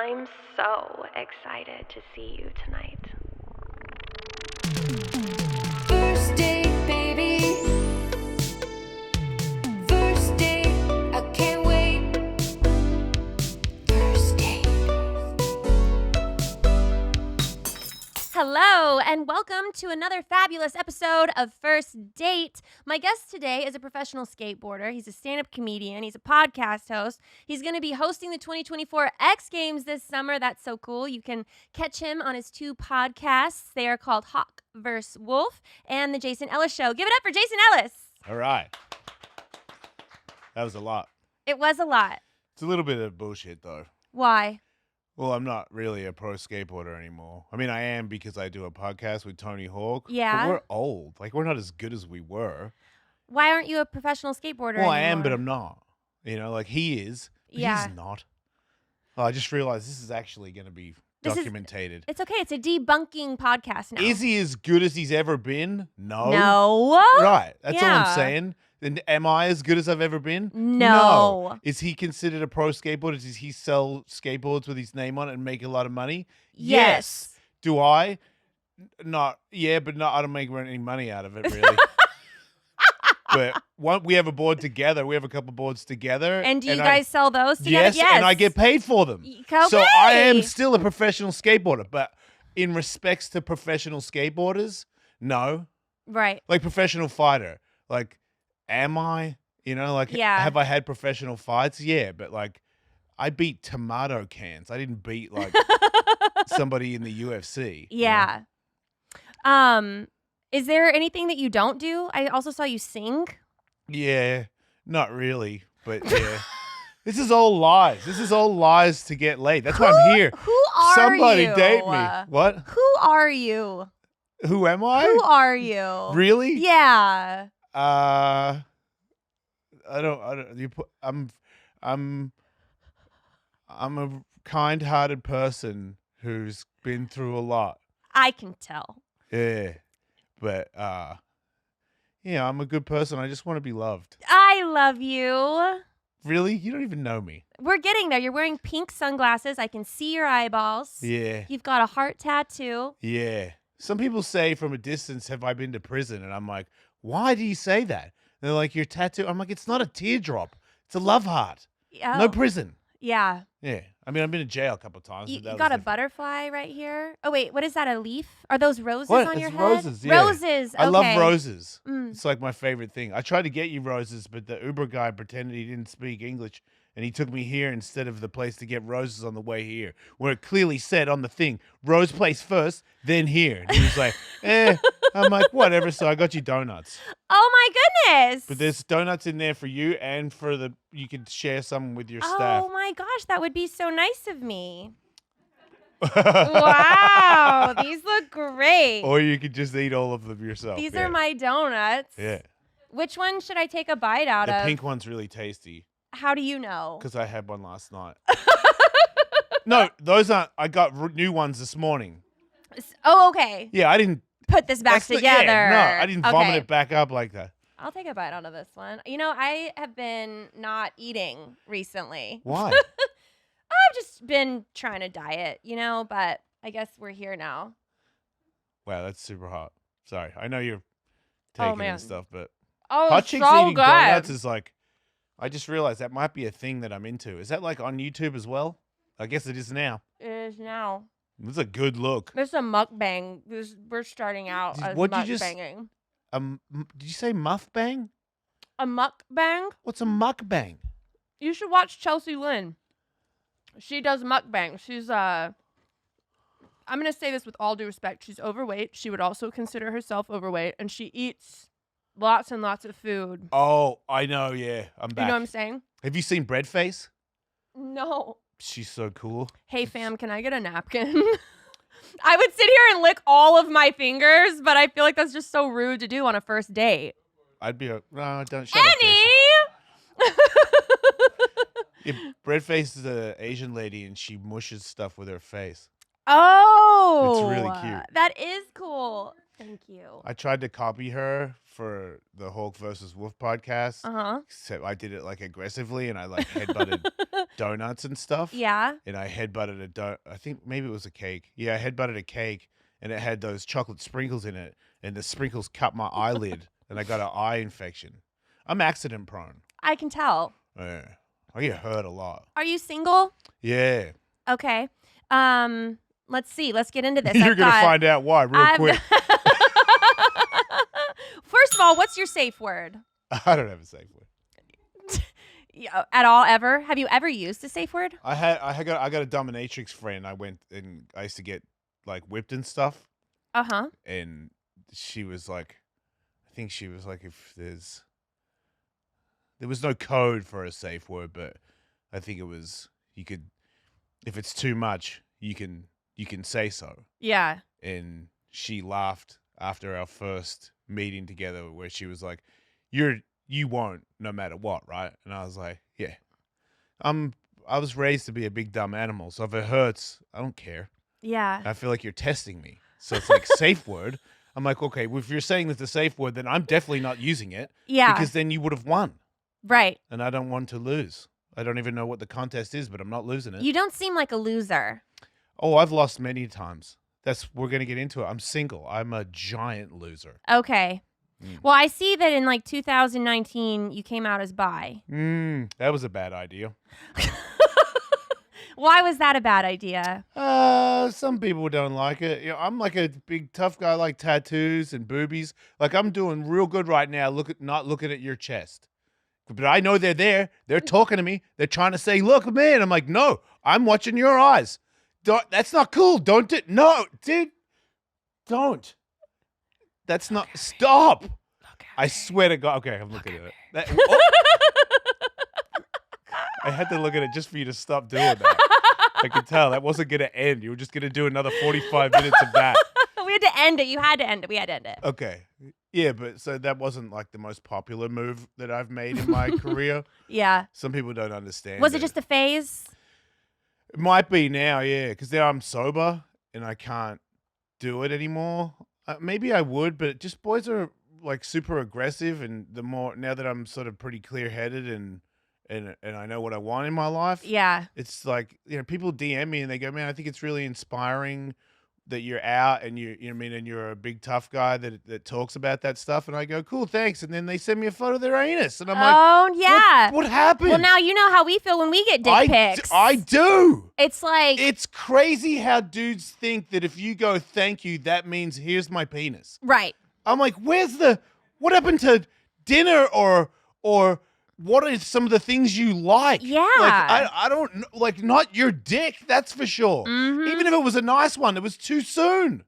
I'm so excited to see you tonight. First date, baby. First date, I can't wait. First date. Hello, and welcome to another fabulous episode of First Date. My guest today is a professional skateboarder. He's a stand-up comedian. He's a podcast host. He's going to be hosting the 2024 X Games this summer. That's so cool. You can catch him on his two podcasts. They are called Hawk vs. Wolf and The Jason Ellis Show. Give it up for Jason Ellis. All right. That was a lot. It was a lot. It's a little bit of bullshit, though. Why? Well, I'm not really a pro skateboarder anymore. I mean, I am because I do a podcast with Tony Hawk. Yeah. But we're old. Like, we're not as good as we were. Why aren't you a professional skateboarder Well, anymore? I am, but I'm not. You know, like he is, but Yeah. he's not. Oh, I just realized this is actually going to be documented. It's okay. It's a debunking podcast now. Is he as good as he's ever been? No. No. Right. That's all Yeah. I'm saying. Then am I as good as I've ever been? No. Is he considered a pro skateboarder? Does he sell skateboards with his name on it and make a lot of money? Yes. Do I? Not. Yeah, but not. I don't make any money out of it, really. But we have a board together. We have a couple boards together. And do you guys sell those together? Yes, and I get paid for them. Okay. So I am still a professional skateboarder. But in respects to professional skateboarders, no. Right. Like professional fighter. Like, am I? You know, like, Yeah. have I had professional fights? Yeah, but like, I beat tomato cans. I didn't beat like somebody in the UFC. Yeah. Is there anything that you don't do? I also saw you sing. Yeah, not really, but yeah. This is all lies. This is all lies to get laid. That's why I'm here. Who are Somebody you? date me. What? Who are you? Who am I? Who are you? Really? Yeah. I don't. You put. I'm a kind-hearted person who's been through a lot. I can tell. Yeah, but yeah, I'm a good person. I just want to be loved. I love you. Really? You don't even know me. We're getting there. You're wearing pink sunglasses. I can see your eyeballs. Yeah. You've got a heart tattoo. Yeah. Some people say from a distance, have I been to prison? And I'm like, why do you say that? They're like, your tattoo. I'm like, it's not a teardrop. It's a love heart. Oh. No prison. Yeah. Yeah. I mean, I've been to jail a couple of times. You but that got was a different. butterfly right here. Oh, wait. What is that? A leaf? Are those roses What? on your It's head? roses, yeah. Roses. I love okay. roses. Mm. It's like my favorite thing. I tried to get you roses, but the Uber guy pretended he didn't speak English, and he took me here instead of the place to get roses on the way here, where it clearly said on the thing, Rose Place first, then here. And he was like, I'm like, whatever. So I got you donuts. Oh, my goodness. But there's donuts in there for you and for you could share some with your staff. Oh, my gosh. That would be so nice of me. Wow. These look great. Or you could just eat all of them yourself. These Yeah. are my donuts. Yeah. Which one should I take a bite out The of? pink one's really tasty How do you know? because I had one last night. No, those aren't. I got new ones this morning. Oh, okay. Yeah, I didn't. Put this back that's the- together. yeah, no, I didn't vomit Okay. it back up like that. I'll take a bite out of this one. You know, I have been not eating recently. Why? I've just been trying to diet, you know, but I guess we're here now. Wow, that's super hot. Sorry, I know you're Oh, taking man. and stuff, but Oh, hot it's chicks so eating good. donuts is like. I just realized that might be a thing that I'm into. Is that like on YouTube as well? I guess it is now. It is now. This is a good look. This is a mukbang. We're starting out Did- as what'd you just- mukbanging. Did you say mukbang? A mukbang? What's a mukbang? You should watch Chelsea Lynn. She does mukbang. She's I'm gonna say this with all due respect. She's overweight. She would also consider herself overweight, and she eats lots and lots of food. Oh, I know. Yeah, I'm back. You know what I'm saying? Have you seen Breadface? No. She's so cool. Hey fam, can I get a napkin? I would sit here and lick all of my fingers, but I feel like that's just so rude to do on a first date. I'd be a no. Don't shut up. Annie. Yeah, Breadface is an Asian lady, and she mushes stuff with her face. Oh, It's really cute. That is cool. Thank you. I tried to copy her for the Hawk versus Wolf podcast. Uh Except I did it like aggressively, and I like headbutted donuts and stuff. Yeah. And I headbutted I think maybe it was a cake. Yeah, I headbutted a cake, and it had those chocolate sprinkles in it, and the sprinkles cut my eyelid, and I got an eye infection. I'm accident prone. I can tell. Yeah, I get hurt a lot. Are you single? Yeah, Okay. Let's see. Let's get into this. you're gonna find out why real quick. First of all, what's your safe word? I don't have a safe word. Yeah, at all, ever? Have you ever used a safe word? I got a dominatrix friend. I went and I used to get like whipped and stuff, Uh-huh. and she was like, I think she was like, if there was no code for a safe word, but I think it was you could, if it's too much, you can say so. Yeah. And she laughed after our first meeting together, where she was like, you won't no matter what, right? And I was like, yeah. I was raised to be a big dumb animal, so if it hurts, I don't care. Yeah. I feel like you're testing me. So it's like safe word. I'm like, okay, well, if you're saying it's a safe word, then I'm definitely not using it. Yeah. Because then you would have won. Right. And I don't want to lose. I don't even know what the contest is, but I'm not losing it. You don't seem like a loser. Oh, I've lost many times. We're going to get into it. I'm single. I'm a giant loser. Okay. Mm. Well, I see that in like 2019, you came out as bi. That was a bad idea. Why was that a bad idea? Some people don't like it. You know, I'm like a big tough guy, like tattoos and boobies. Like I'm doing real good right now. Not looking at your chest, but I know they're there. They're talking to me. They're trying to say, "Look, man." I'm like, "No, I'm watching your eyes. That's not cool. Don't do. No, dude, don't. That's not. Stop. I swear to God. Okay, I'm looking at it. I had to look at it just for you to stop doing that. I could tell that wasn't going to end. You were just going to do another 45 minutes of that. We had to end it. You had to end it. We had to end it. Okay. Yeah, but so that wasn't like the most popular move that I've made in my career. Yeah. Some people don't understand. Was it just a phase? It might be now, yeah, because now I'm sober and I can't do it anymore. Maybe I would, but just boys are like super aggressive, and the more now that I'm sort of pretty clear-headed and I know what I want in my life. Yeah. It's like, you know, people DM me and they go, "Man, I think it's really inspiring that you're out and you know what I mean, and you're a big tough guy that talks about that stuff." And I go, "Cool, thanks." And then they send me a photo of their anus, and I'm like, oh, yeah. What happened?" Well, now you know how we feel when we get dick pics. I do. It's like, It's crazy how dudes think that if you go "thank you," that means here's my penis. right. I'm like, what happened to dinner or what are some of the things you like? Yeah. Like, I don't know, like, not your dick, that's for sure. Mhm. Even if it was a nice one, it was too soon.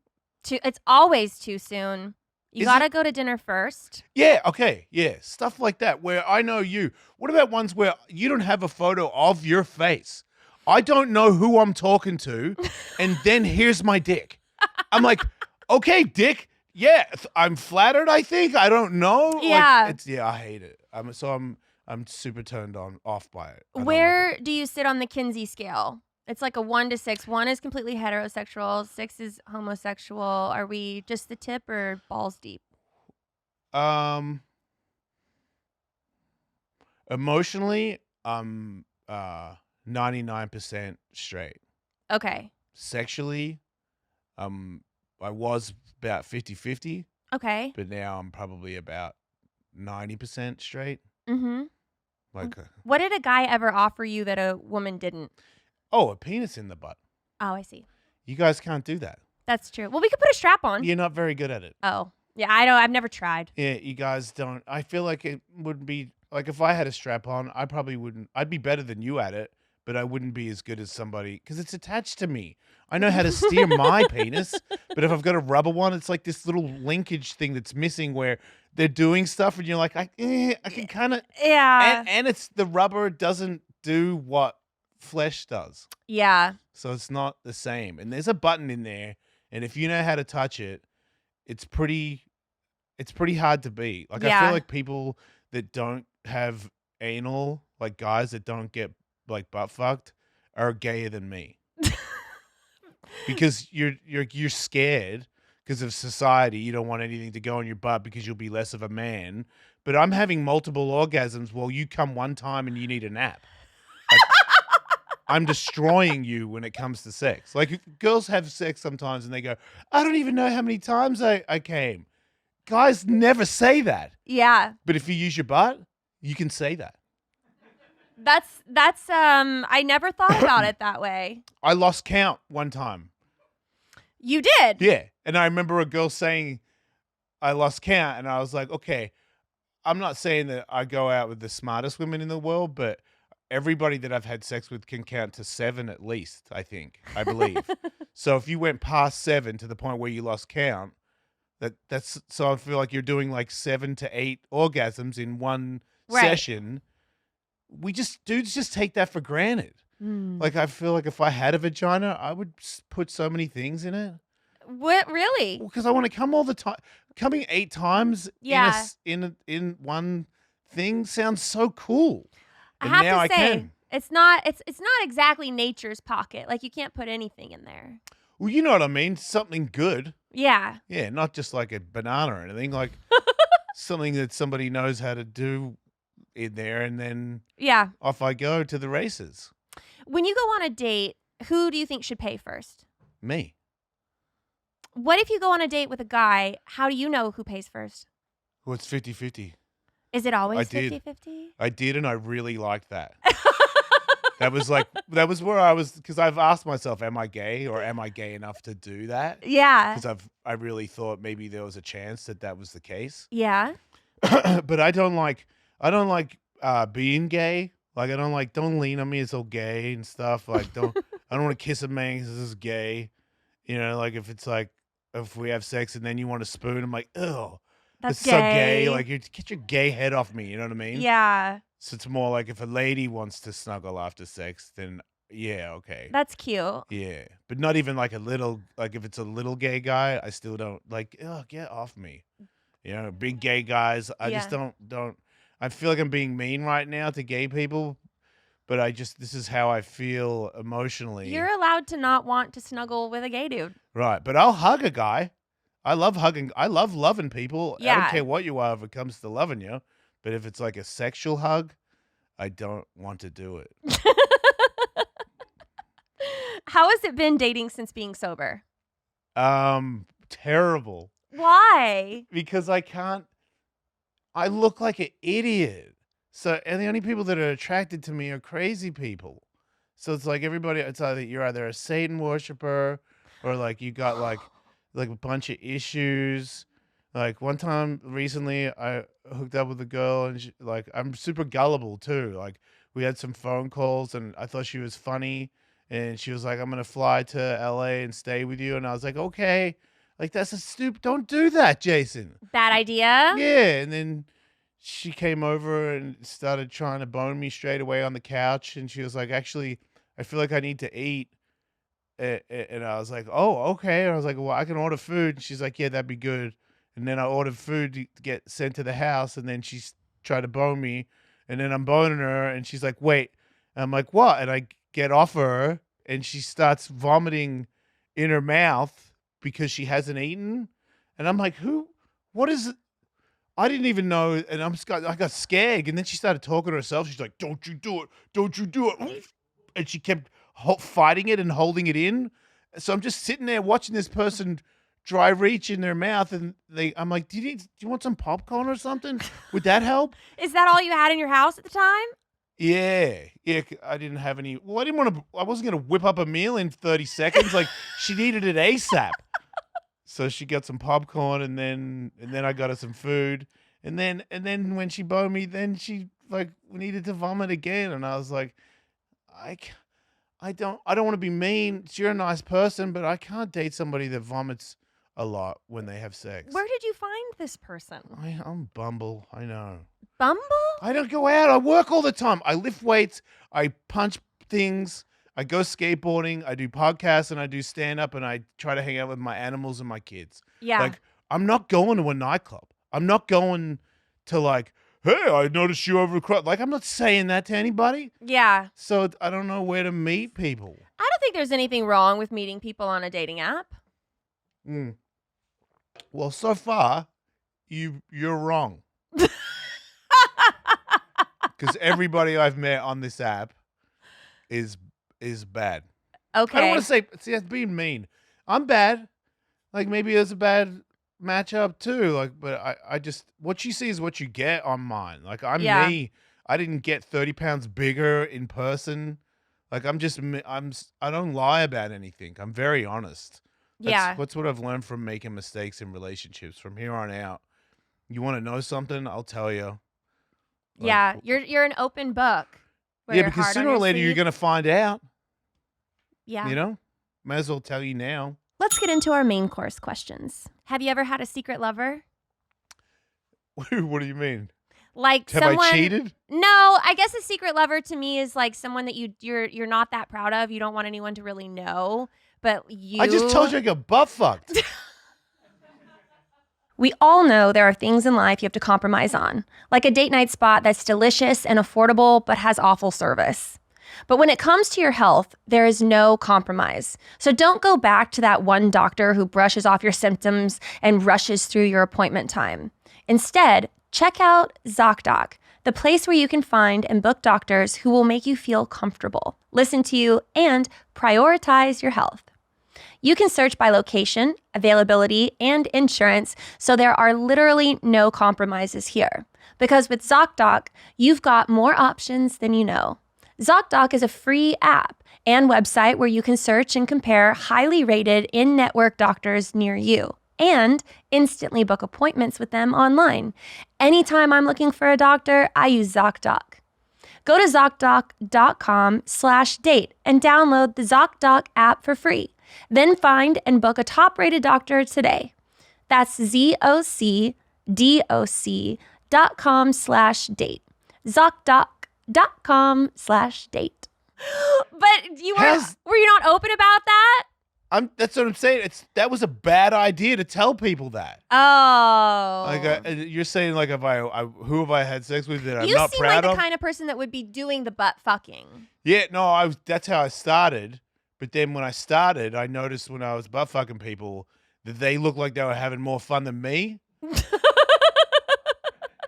It's always too soon. You Is gotta it? go to dinner first. Yeah, okay, yeah, stuff like that where I know you. What about ones where you don't have a photo of your face? I don't know who I'm talking to, and then here's my dick. I'm like, okay, dick. Yeah, I'm flattered, I think. I don't know. Yeah. Like, I hate it. I'm super turned off by it. I don't like Where it. do you sit on the Kinsey scale? It's like a 1 to 6. 1 is completely heterosexual. 6 is homosexual. Are we just the tip or balls deep? Emotionally, I'm 99% straight. Okay. Sexually, I was about 50-50, Okay. but now I'm probably about 90% straight. Mm-hmm. Like, What did a guy ever offer you that a woman didn't? a penis in the butt. Oh, I see. You guys can't do that. That's true. Well, we could put a strap on. You're not very good at it. Oh. Yeah, I don't. I've never tried. Yeah, you guys don't. I feel like it wouldn't be, like, if I had a strap on, I probably wouldn't. I'd be better than you at it, but I wouldn't be as good as somebody, because it's attached to me. I know how to steer my penis, but if I've got a rubber one, it's like this little linkage thing that's missing where they're doing stuff and you're like, I can kind of, Yeah. and it's the rubber doesn't do what flesh does. Yeah. So it's not the same. And there's a button in there, and if you know how to touch it, it's pretty hard to beat. Like, I Yeah. feel like people that don't have anal, like guys that don't get like butt fucked, are gayer than me. Because you're scared, because of society. You don't want anything to go in your butt because you'll be less of a man. But I'm having multiple orgasms while you come one time and you need a nap. Like, I'm destroying you when it comes to sex. Like, girls have sex sometimes and they go, I don't even know how many times I came. Guys never say that. Yeah. But if you use your butt, you can say that. That's I never thought about it that way. I lost count one time. You did? Yeah. And I remember a girl saying I lost count, and I was like, okay, I'm not saying that I go out with the smartest women in the world, but everybody that I've had sex with can count to 7 at least, I believe. So if you went past 7 to the point where you lost count, that's so I feel like you're doing like 7 to 8 orgasms in one session. Dudes just take that for granted. Like, I feel like if I had a vagina, I would put so many things in it. What, really? Because I want to come all the time. Coming 8 times in one thing sounds so cool. I And have now to say, can. it's not exactly nature's pocket. Like, you can't put anything in there. Well, you know what I mean? Something good. Yeah. Yeah, not just like a banana or anything. Like something that somebody knows how to do in there, and then off I go to the races. When you go on a date, who do you think should pay first? Me. What if you go on a date with a guy? How do you know who pays first? Well, it's 50-50. Is it always I did. 50-50? I did, and I really liked that. That was where I was, because I've asked myself, am I gay, or am I gay enough to do that? Yeah. Because I really thought maybe there was a chance that was the case. Yeah. But I don't like being gay. Like, don't lean on me, it's all gay and stuff. Like, I don't want to kiss a man because this is gay. You know, like if we have sex and then you want to spoon, I'm like, ew, That's so gay. Like, get your gay head off me. You know what I mean? Yeah. So it's more like if a lady wants to snuggle after sex, then yeah, okay. That's cute. Yeah. But not even like if it's a little gay guy, I still don't like, oh, get off me. You know, big gay guys, I just don't I feel like I'm being mean right now to gay people, but this is how I feel emotionally. You're allowed to not want to snuggle with a gay dude. Right. But I'll hug a guy. I love hugging. I love loving people. I Yeah. don't care what you are if it comes to loving you. But if it's like a sexual hug, I don't want to do it. How has it been dating since being sober? Terrible. Why? Because I look like an idiot. So, and the only people that are attracted to me are crazy people. So it's like you're either a Satan worshiper or like you got like a bunch of issues. Like one time recently, I hooked up with a girl and I'm super gullible too. Like we had some phone calls and I thought she was funny. And she was like, I'm going to fly to LA and stay with you. And I was like, okay. Like, that's don't do that, Jason. Bad idea? Yeah. And then she came over and started trying to bone me straight away on the couch. And she was like, actually, I feel like I need to eat. And I was like, oh, okay. And I was like, well, I can order food. And she's like, yeah, that'd be good. And then I ordered food to get sent to the house. And then she tried to bone me. And then I'm boning her. And she's like, wait. And I'm like, what? And I get off her. And she starts vomiting in her mouth because she hasn't eaten. And I'm like, what is it? I didn't even know. And I got scared. And then she started talking to herself. She's like, don't you do it. Don't you do it. And she kept fighting it and holding it in. So I'm just sitting there watching this person dry reach in their mouth. And I'm like, do you want some popcorn or something? Would that help? Is that all you had in your house at the time? Yeah. I didn't have any. Well, I wasn't going to whip up a meal in 30 seconds. Like, she needed it ASAP. So she got some popcorn and then I got her some food. And then when she boned me, then she needed to vomit again. And I was like, I don't want to be mean. You're a nice person, but I can't date somebody that vomits a lot when they have sex. Where did you find this person? I'm Bumble. I know. Bumble? I don't go out. I work all the time. I lift weights. I punch things. I go skateboarding. I do podcasts and I do stand up and I try to hang out with my animals and my kids. Yeah. Like, I'm not going to a nightclub. I'm not going to hey, I noticed you over across. Like, I'm not saying that to anybody. Yeah. So I don't know where to meet people. I don't think there's anything wrong with meeting people on a dating app. Well, so far, you're wrong. Because everybody I've met on this app is bad. I don't Okay. want to say, see, that's being mean. I'm bad. Like, maybe it's a bad matchup too. Like, but I just, what you see is what you get on mine. Like, I'm Yeah. me. I didn't get 30 pounds bigger in person. Like, I don't lie about anything. I'm very honest. Yeah. That's what I've learned from making mistakes in relationships. From here on out, you want to know something? I'll tell you. Like, Yeah. You're an open book. Wear yeah, your because heart on sooner or your later you're sleeve. gonna find out. Yeah. You know, might as well tell you now. Let's get into our main course questions. Have you ever had a secret lover? What do you mean? Like Have someone I cheated? No, I guess a secret lover to me is like someone that you're not that proud of. You don't want anyone to really know, but you I just told you I got butt fucked. We all know there are things in life you have to compromise on, like a date night spot that's delicious and affordable but has awful service. But when it comes to your health, there is no compromise. So don't go back to that one doctor who brushes off your symptoms and rushes through your appointment time. Instead, check out ZocDoc, the place where you can find and book doctors who will make you feel comfortable, listen to you, and prioritize your health. You can search by location, availability, and insurance, so there are literally no compromises here. Because with ZocDoc, you've got more options than you know. ZocDoc is a free app and website where you can search and compare highly rated in-network doctors near you and instantly book appointments with them online. Anytime I'm looking for a doctor, I use ZocDoc. Go to ZocDoc.com/date and download the ZocDoc app for free. Then find and book a top-rated doctor today. That's ZocDoc.com/date. ZocDoc.com/date. But were you not open about that? That's what I'm saying. That was a bad idea to tell people that. Oh. Like you're saying, like, who have I had sex with that I'm you not seem proud like of? the kind of person that would be doing the butt fucking. Yeah, no, that's how I started. But then when I started, I noticed when I was butt fucking people that they looked like they were having more fun than me.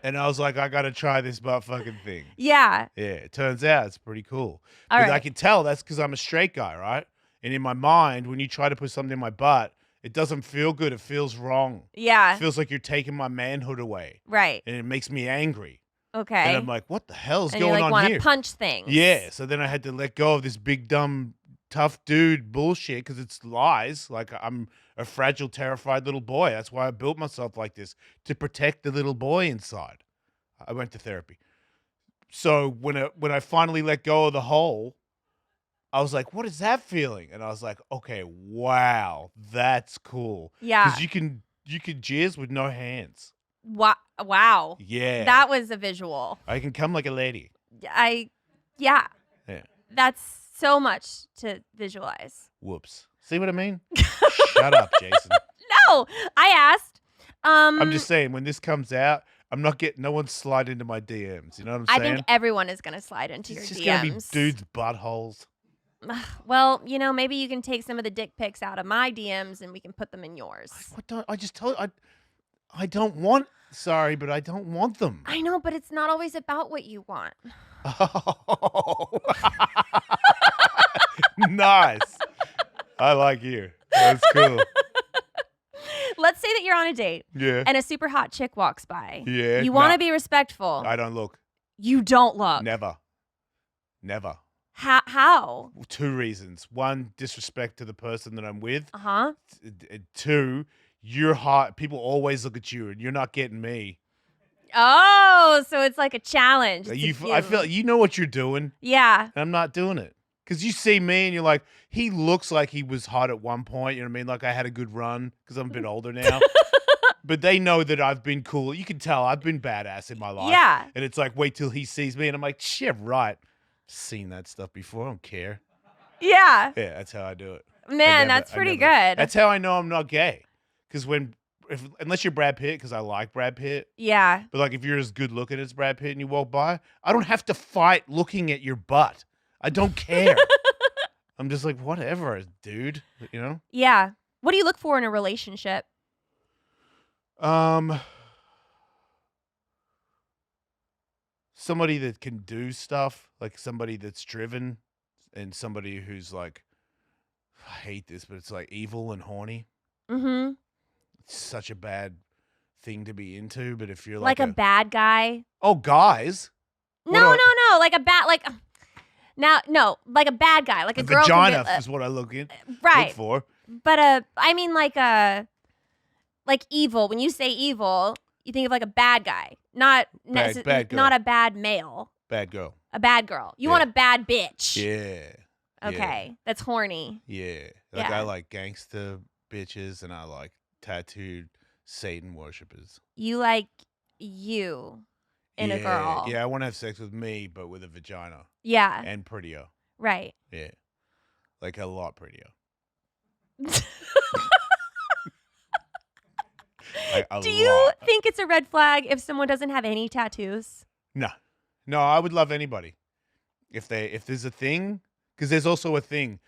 And I was like, I got to try this butt fucking thing. Yeah. Yeah, it turns out it's pretty cool. All But right. I can tell that's because I'm a straight guy, right? And in my mind, when you try to put something in my butt, it doesn't feel good. It feels wrong. Yeah. It feels like you're taking my manhood away. Right. And it makes me angry. Okay. And I'm like, what the hell's and going you like on want here? to punch things. Yeah. So then I had to let go of this big, dumb, tough dude bullshit because it's lies. Like, I'm a fragile, terrified little boy. That's why I built myself like this, to protect the little boy inside. I went to therapy. So when I finally let go of the hole, I was like, what is that feeling? And I was like, okay, wow, that's cool. Yeah. Because you can jizz with no hands. Wow. Yeah. That was a visual. I can come like a lady. Yeah. Yeah. That's so much to visualize. Whoops. See what I mean? Shut up, Jason. No, I asked. I'm just saying, when this comes out, I'm not getting no one slide into my DMs. You know what I'm I saying? think everyone is going to slide into It's your just DMs. gonna be dudes' buttholes. Well, maybe you can take some of the dick pics out of my DMs and we can put them in yours. I just told you, I don't want. Sorry, but I don't want them. I know, but it's not always about what you want. Oh. Nice. I like you. That's cool. Let's say that you're on a date Yeah. and a super hot chick walks by. Yeah. You want to No, be respectful. I don't look. You don't look. Never. How? 2 reasons. 1, disrespect to the person that I'm with. Uh-huh. 2, you're hot. People always look at you, and you're not getting me. Oh, so it's like a challenge. I feel you know what you're doing, Yeah. and I'm not doing it. Because you see me, and you're like, he looks like he was hot at one point. You know what I mean? Like I had a good run because I'm a bit older now. But they know that I've been cool. You can tell I've been badass in my life. Yeah. And it's like, wait till he sees me, and I'm like, shit, right. Seen that stuff before. I don't care. Yeah. Yeah, that's how I do it. Man, that's pretty good. That's how I know I'm not gay. Because unless you're Brad Pitt, because I like Brad Pitt. Yeah. But like, if you're as good looking as Brad Pitt and you walk by, I don't have to fight looking at your butt. I don't care. I'm just like, whatever, dude. You know? Yeah. What do you look for in a relationship? Um, somebody that can do stuff, like somebody that's driven, and somebody who's like, I hate this, but it's like evil and horny. Mm-hmm. It's such a bad thing to be into. But if you're Like like a bad guy. guys, No, What no, a- no. Like a bad, like now, no, like a bad guy, like a girl vagina can is what I look right. for. But I mean, like evil. When you say evil, you think of like a bad guy, not Bad girl. not a bad male, Bad girl. a bad girl. You Yeah. want a bad bitch. Yeah. Okay, that's horny. Yeah. Like Yeah. I like gangster bitches and I like tattooed Satan worshippers. You like you in a girl. Yeah, I want to have sex with me, but with a vagina Yeah. and prettier. Right. Yeah. Like a lot prettier. Like a Do you lot. think it's a red flag if someone doesn't have any tattoos? No, I would love anybody if there's a thing, because there's also a thing.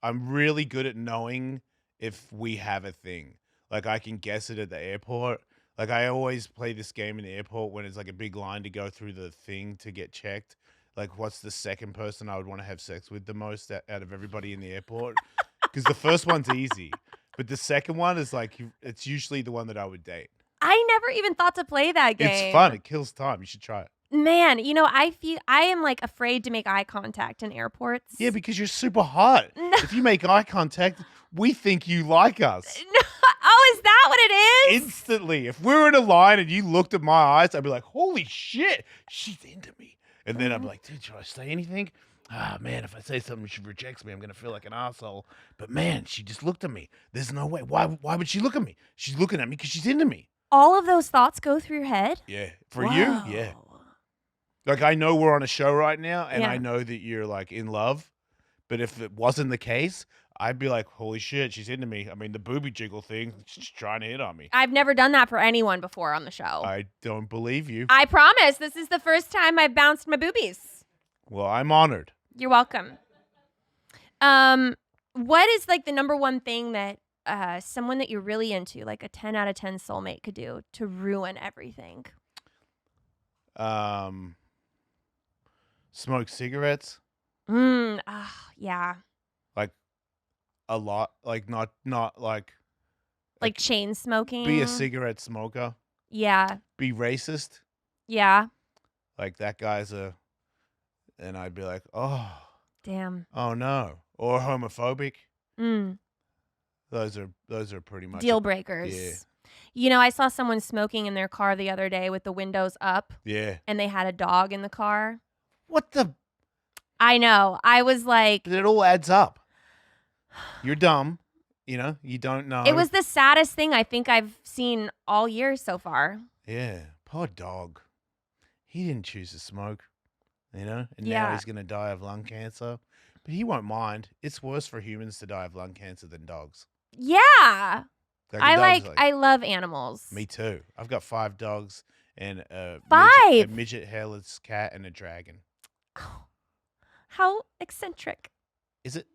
I'm really good at knowing if we have a thing. Like I can guess it at the airport. Like I always play this game in the airport when it's like a big line to go through the thing to get checked. Like what's the second person I would want to have sex with the most out of everybody in the airport? Because the first one's easy, but the second one is like it's usually the one that I would date. I never even thought to play that game. It's fun. It kills time. You should try it. Man, you know, I am like afraid to make eye contact in airports. Yeah, because you're super hot. No. If you make eye contact, we think you like us. No. Oh, is that what it is? Instantly. If we were in a line and you looked at my eyes, I'd be like, holy shit, she's into me. And then I'd be like, dude, should I say anything? Ah, man, if I say something, she rejects me. I'm going to feel like an asshole. But man, she just looked at me. There's no way. Why would she look at me? She's looking at me because she's into me. All of those thoughts go through your head? Yeah. For you? Yeah. Whoa. Like, I know we're on a show right now, and Yeah. I know that you're, like, in love. But if it wasn't the case, I'd be like, holy shit, she's into me. I mean, the booby jiggle thing, she's trying to hit on me. I've never done that for anyone before on the show. I don't believe you. I promise. This is the first time I've bounced my boobies. Well, I'm honored. You're welcome. What is like the number one thing that someone that you're really into, like a 10 out of 10 soulmate, could do to ruin everything? Smoke cigarettes, Yeah. like a lot, like not like Like chain smoking. be a cigarette smoker, Yeah. be racist, Yeah. like that guy's and I'd be like, oh Damn. no, or homophobic. Mm. Those are pretty much Deal breakers. Yeah. You know, I saw someone smoking in their car the other day with the windows up, Yeah. and they had a dog in the car. What the? I know. I was like, It all adds up. You're dumb. You know, you don't know. it was the saddest thing I think I've seen all year so far. Yeah. Poor dog. He didn't choose to smoke, you know, and now Yeah. he's going to die of lung cancer. But he won't mind. It's worse for humans to die of lung cancer than dogs. Yeah. Like, I a dog's I love animals. Me too. I've got 5 dogs and a Five? midget hairless cat and a dragon. How eccentric. Is it?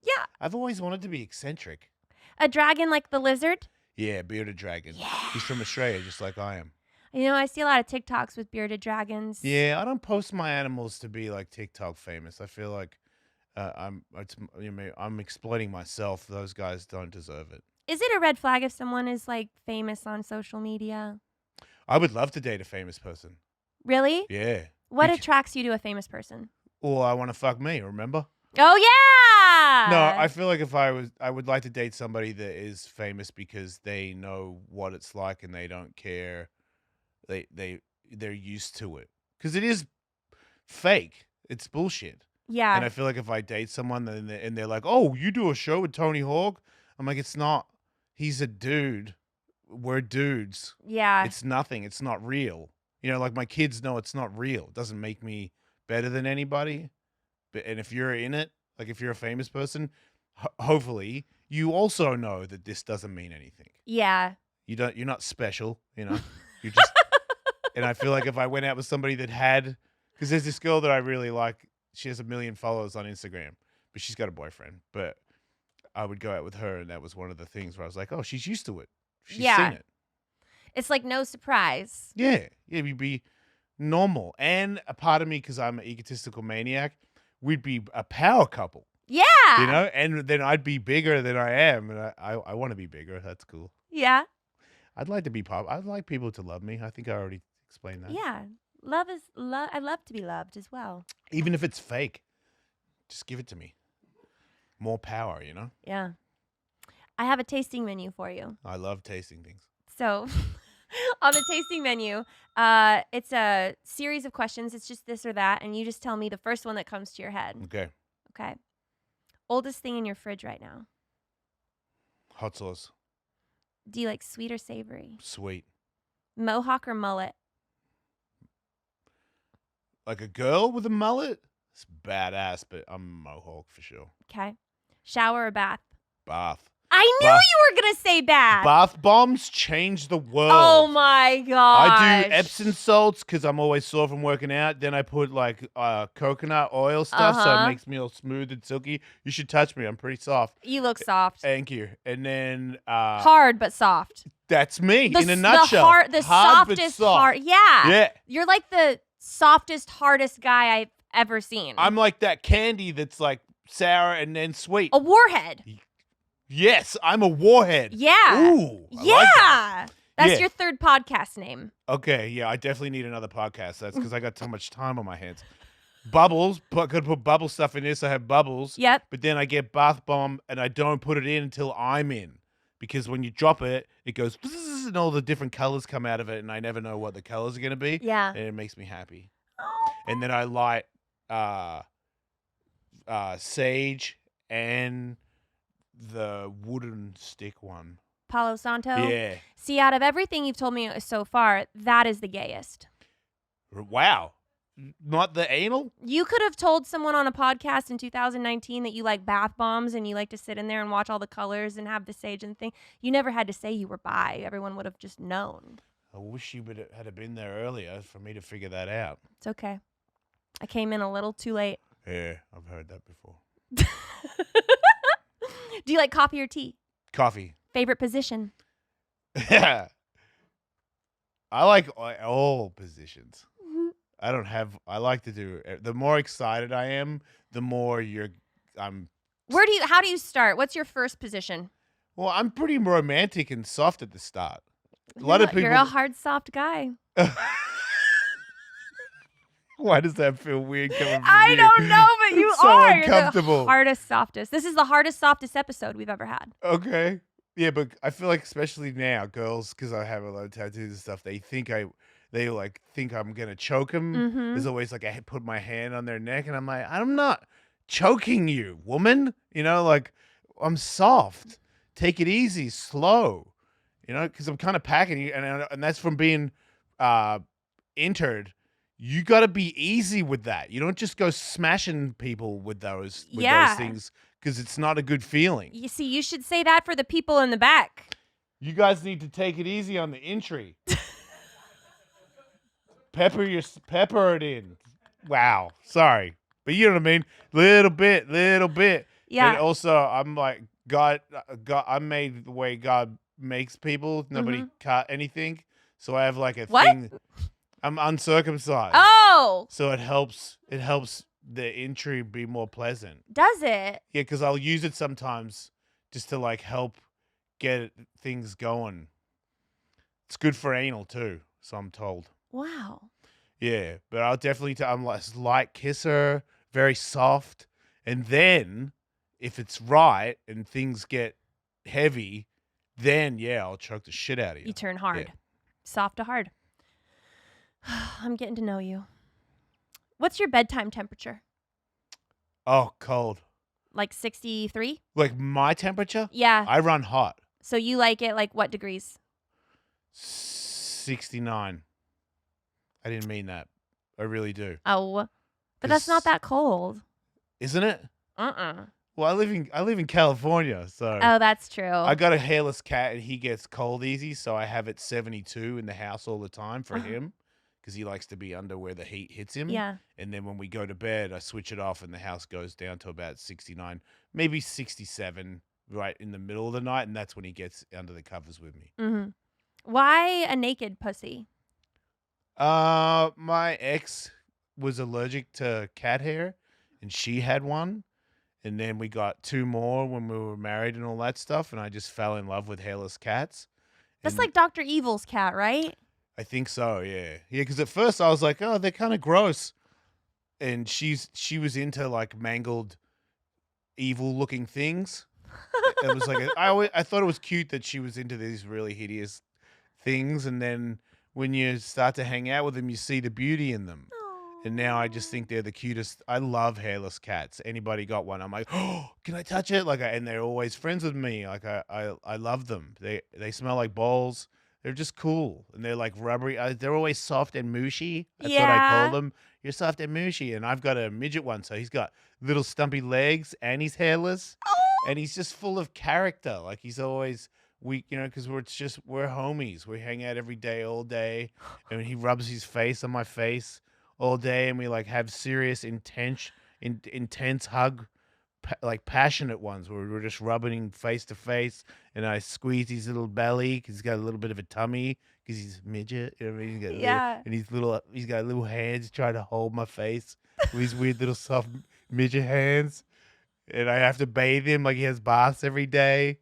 Yeah. I've always wanted to be eccentric. A dragon like the lizard. Yeah, bearded dragon. He's from Australia, just like I am. You know, I see a lot of TikToks with bearded dragons. Yeah, I don't post my animals to be like TikTok famous. I feel like I'm exploiting myself. Those guys don't deserve it. Is it a red flag if someone is like famous on social media? I would love to date a famous person. Really? Yeah. What Bec- attracts you to a famous person? Or I want to fuck me, remember? Oh yeah. No, I feel like I would like to date somebody that is famous because they know what it's like and they don't care. They're used to it. Because it is fake. It's bullshit. Yeah. And I feel like if I date someone and they're like, "Oh, you do a show with Tony Hawk?" I'm like, "It's not. He's a dude. We're dudes. Yeah. It's nothing. It's not real." You know, like my kids know it's not real. It doesn't make me better than anybody. And if you're in it, like if you're a famous person, hopefully you also know that this doesn't mean anything. Yeah. You're not special, you know. You're just And I feel like if I went out with somebody that had, because there's this girl that I really like. She has 1 million followers on Instagram, but she's got a boyfriend. But I would go out with her, and that was one of the things where I was like, oh, she's used to it. She's Yeah. seen it. It's like no surprise. Yeah. Yeah, we'd be normal. And a part of me, because I'm an egotistical maniac, we'd be a power couple. Yeah. You know? And then I'd be bigger than I am. And I want to be bigger. That's cool. Yeah. I'd like to be I'd like people to love me. I think I already explained that. Yeah. Love is love. I love to be loved as well. Even if it's fake, just give it to me. More power, you know? Yeah. I have a tasting menu for you. I love tasting things. So, on the tasting menu, it's a series of questions. It's just this or that, and you just tell me the first one that comes to your head. Okay. Okay. Oldest thing in your fridge right now. Hot sauce. Do you like sweet or savory? Sweet. Mohawk or mullet? Like a girl with a mullet? It's badass, but I'm a mohawk for sure. Okay. Shower or bath? Bath. I knew Bath. you were going to say bath. Bath bombs change the world. Oh my god. I do Epsom salts because I'm always sore from working out. Then I put like coconut oil stuff so Uh-huh. it makes me all smooth and silky. You should touch me. I'm pretty soft. You look soft. Thank you. And then Hard but soft. that's me in a The nutshell. the Hard but softest soft. hard. Yeah. Yeah. You're like the softest, hardest guy I've ever seen. I'm like that candy that's like sour and then sweet. a warhead. Yes, I'm a warhead. Yeah. Ooh. I Yeah. like that. That's Yeah. your third podcast name. Okay, yeah, I definitely need another podcast. That's because I got so much time on my hands. Bubbles, could put bubble stuff in this. I have bubbles. Yep. But then I get bath bomb and I don't put it in until I'm in. Because when you drop it, it goes bzzz, and all the different colors come out of it, and I never know what the colors are going to be. Yeah. And it makes me happy. And then I light sage and the wooden stick one. Palo Santo. Yeah. See, out of everything you've told me so far, that is the gayest. Wow. Not the anal? You could have told someone on a podcast in 2019 that you like bath bombs and you like to sit in there and watch all the colors and have the sage and thing. You never had to say you were bi. Everyone would have just known. I wish you would had been there earlier for me to figure that out. It's okay. I came in a little too late. Yeah, I've heard that before. Do you like coffee or tea? Coffee. Favorite position? I like all positions. I like to do, the more excited I am, the more How do you start? What's your first position? well, I'm pretty romantic and soft at the start. A lot of people. You're a hard, soft guy. Why does that feel weird coming from I you? don't know, but you It's so are. You're uncomfortable. the hardest, softest. This is the hardest, softest episode we've ever had. Okay. Yeah, but I feel like especially now, girls, because I have a lot of tattoos and stuff, they think I'm gonna choke them. Mhm. There's always like I put my hand on their neck, and I'm like, I'm not choking you, woman. You know, like I'm soft. Take it easy, slow. You know, because I'm kind of packing you, and that's from being entered. You got to be easy with that. You don't just go smashing people with those things because it's not a good feeling. You see, you should say that for the people in the back. You guys need to take it easy on the entry. Pepper it in. Wow, sorry, but you know what I mean. Little bit. Yeah. And also, I'm like God. I'm made the way God makes people. Nobody cut anything, so I have like a What? thing. I'm uncircumcised. Oh, So it helps the entry be more pleasant. does it? Yeah, because I'll use it sometimes just to like help get things going. It's good for anal too, so I'm told. Wow. Yeah, but I'll definitely I'm like a light kisser, very soft, and then if it's right and things get heavy, then yeah, I'll choke the shit out of you. You turn hard. Yeah. Soft to hard. I'm getting to know you. What's your bedtime temperature? Oh, cold. Like 63? Like my temperature? Yeah. I run hot. So you like it like what degrees? 69. I didn't mean that. I really do. Oh. But that's not 'Cause- that cold. Isn't it? Uh-uh. Well, I live in California, so Oh, that's true. I got a hairless cat and he gets cold easy, so I have it 72 in the house all the time for him because he likes to be under where the heat hits him. Yeah. And then when we go to bed, I switch it off and the house goes down to about 69, maybe 67 right in the middle of the night, and that's when he gets under the covers with me. Mm-hmm. Why a naked pussy? My ex was allergic to cat hair, and she had one. And then we got 2 more when we were married and all that stuff, and I just fell in love with hairless cats. That's And like Dr. Evil's cat, right? I think so, yeah. Yeah, because at first I was like, oh, they're kind of gross. And she was into like mangled, evil-looking things. It was like I thought it was cute that she was into these really hideous things, and then when you start to hang out with them, you see the beauty in them. And now I just think they're the cutest. I love hairless cats. Anybody got one? I'm like, oh, can I touch it? Like, and they're always friends with me. Like, I love them. They smell like balls. They're just cool, and they're like rubbery. They're always soft and mushy. That's what I call Yeah. them. You're soft and mushy, and I've got a midget one, so he's got little stumpy legs, and he's hairless, and he's just full of character. Like he's always weak, because we're homies. We hang out every day, all day, and he rubs his face on my face all day, and we like have serious, intense hug, like passionate ones where we're just rubbing him face to face, and I squeeze his little belly because he's got a little bit of a tummy because he's a midget. You know what I mean? He's got Yeah. and he's got little hands trying to hold my face with his weird little soft midget hands, and I have to bathe him like he has baths every day,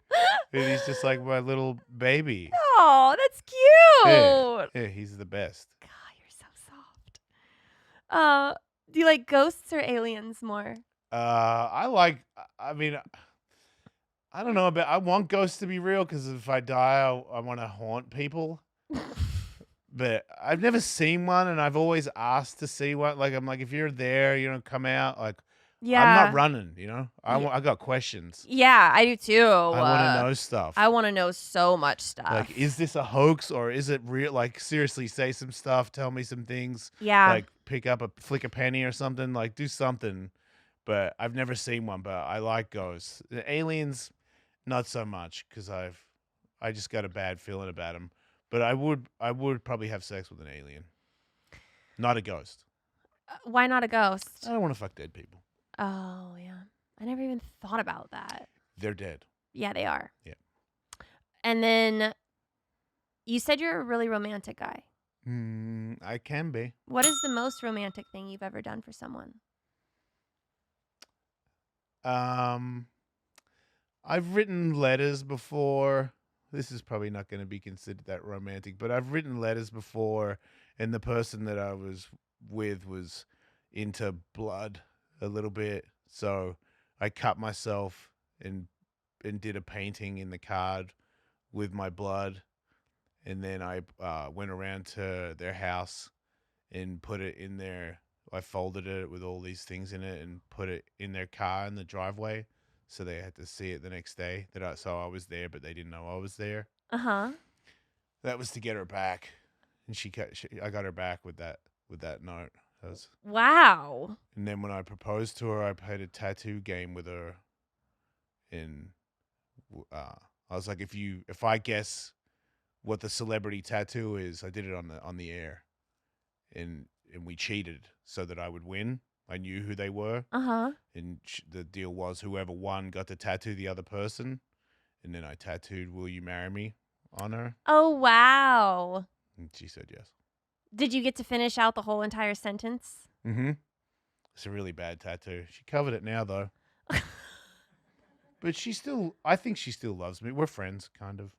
and he's just like my little baby. Oh, that's cute. Yeah, he's the best. God, you're so soft. Do you like ghosts or aliens more? I mean, I don't know, but I want ghosts to be real because if I die, I want to haunt people. But I've never seen one, and I've always asked to see one. Like, I'm like, if you're there, come out. Like, Yeah. I'm not running, I got questions. Yeah, I do too. I want to know stuff. I want to know so much stuff. Like, is this a hoax or is it real? Like, seriously, say some stuff, tell me some things. Yeah. Like, flick a penny or something. Like, do something. But I've never seen one, but I like ghosts. The aliens, not so much, because I just got a bad feeling about them. But I would probably have sex with an alien, not a ghost. Why not a ghost? I don't want to fuck dead people. Oh, yeah. I never even thought about that. They're dead. Yeah, they are. Yeah. And then you said you're a really romantic guy. I can be. What is the most romantic thing you've ever done for someone? I've written letters before. This is probably not going to be considered that romantic, but I've written letters before, and the person that I was with was into blood a little bit, so I cut myself and did a painting in the card with my blood, and then I went around to their house and put it in there. I folded it with all these things in it and put it in their car in the driveway, so they had to see it the next day. So I was there, but they didn't know I was there. Uh-huh. That was to get her back, and I got her back with that note. Wow. And then when I proposed to her, I played a tattoo game with her, and I was like, if I guess what the celebrity tattoo is, I did it on the air, and we cheated so that I would win. I knew who they were. Uh-huh. And the deal was whoever won got to tattoo the other person. And then I tattooed "Will you marry me" on her. Oh, wow. And she said yes. Did you get to finish out the whole entire sentence? Mm-hmm. It's a really bad tattoo. She covered it now, though. But I think she still loves me. We're friends, kind of.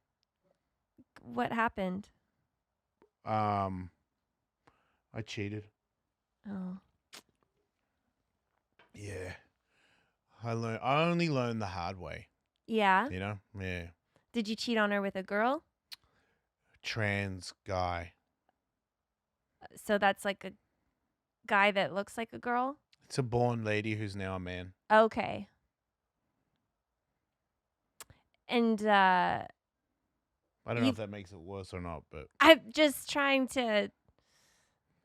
What happened? I cheated. Oh. Yeah. I only learned the hard way. Yeah. Yeah. Did you cheat on her with a girl? Trans guy. So that's like a guy that looks like a girl? It's a born lady who's now a man. Okay. And I don't know if that makes it worse or not, but I'm just trying to.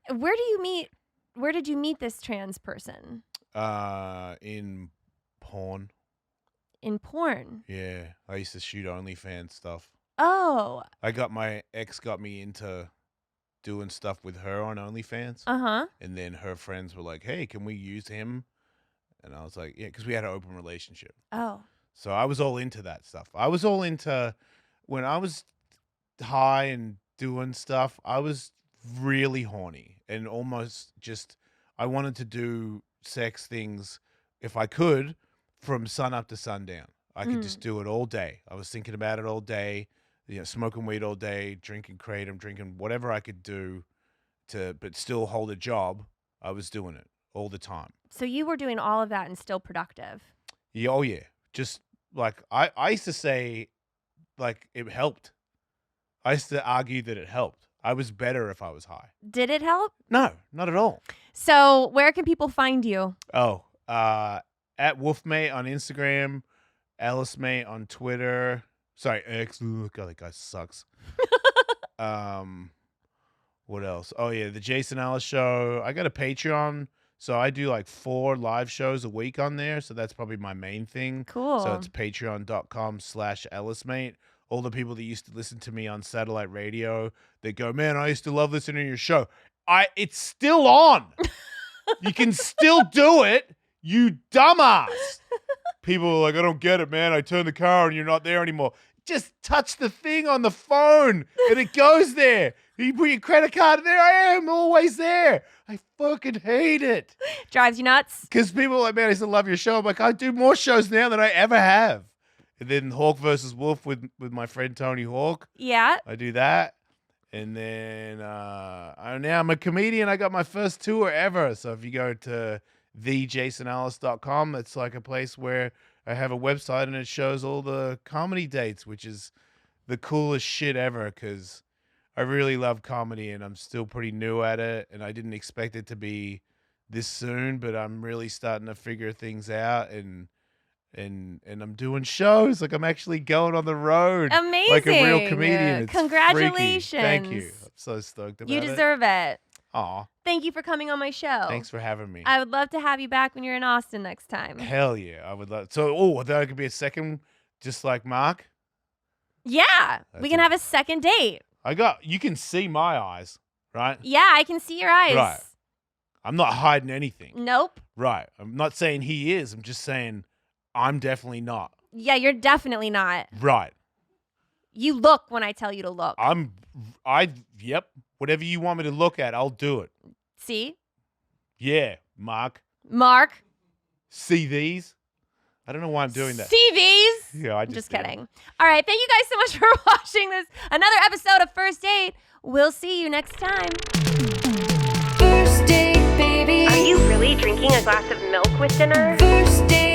Where did you meet this trans person? in porn. In porn. Yeah, I used to shoot OnlyFans stuff. Oh. My ex got me into doing stuff with her on OnlyFans. Uh-huh. And then her friends were like, "Hey, can we use him?" And I was like, "Yeah," because we had an open relationship. Oh. So I was all into that stuff. I was all into when I was high and doing stuff. I was really horny and almost just I wanted to do sex things if I could from sun up to sundown. I could just do it all day. I was thinking about it all day, smoking weed all day, drinking kratom, drinking whatever I could do but still hold a job. I was doing it all the time. So you were doing all of that and still productive. Yeah, oh yeah. Just like I used to say, like it helped. I used to argue that it helped. I was better if I was high. Did it help? No, not at all. So where can people find you? Oh, at Wolfmate on Instagram, Ellismate on Twitter. Sorry, X. Ooh, God, that guy sucks. What else? Oh yeah, the Jason Ellis show. I got a Patreon, so I do like 4 live shows a week on there. So that's probably my main thing. Cool. So it's patreon.com/Ellismate. All the people that used to listen to me on satellite radio, they go, man, I used to love listening to your show. It's still on. You can still do it, you dumbass. People are like, I don't get it, man. I turn the car and you're not there anymore. Just touch the thing on the phone and it goes there. You put your credit card in there, I am always there. I fucking hate it. Drives you nuts? Because people are like, man, I used to love your show. I'm like, I do more shows now than I ever have. And then Hawk versus Wolf with my friend Tony Hawk. Yeah. I do that. And then now I'm a comedian. I got my first tour ever. So if you go to thejasonellis.com, it's like a place where I have a website and it shows all the comedy dates, which is the coolest shit ever because I really love comedy and I'm still pretty new at it. And I didn't expect it to be this soon, but I'm really starting to figure things out and I'm doing shows. Like I'm actually going on the road. Amazing. Like a real comedian. It's Congratulations. freaky. Thank you. I'm so stoked about it. You deserve it. Aw. Thank you for coming on my show. Thanks for having me. I would love to have you back when you're in Austin next time. Hell yeah. I would love so there could be a second just like Mark. Yeah. We can have a second date. You can see my eyes, right? Yeah, I can see your eyes. Right. I'm not hiding anything. Nope. Right. I'm not saying he is. I'm just saying I'm definitely not. Yeah, you're definitely not. Right. You look when I tell you to look. Yep. Whatever you want me to look at, I'll do it. See? Yeah, Mark. Mark. See these? I don't know why I'm doing that. See these? Yeah, I I'm just just did. kidding. All right. Thank you guys so much for watching this. Another episode of First Date. We'll see you next time. First date, baby. Are you really drinking a glass of milk with dinner? First date.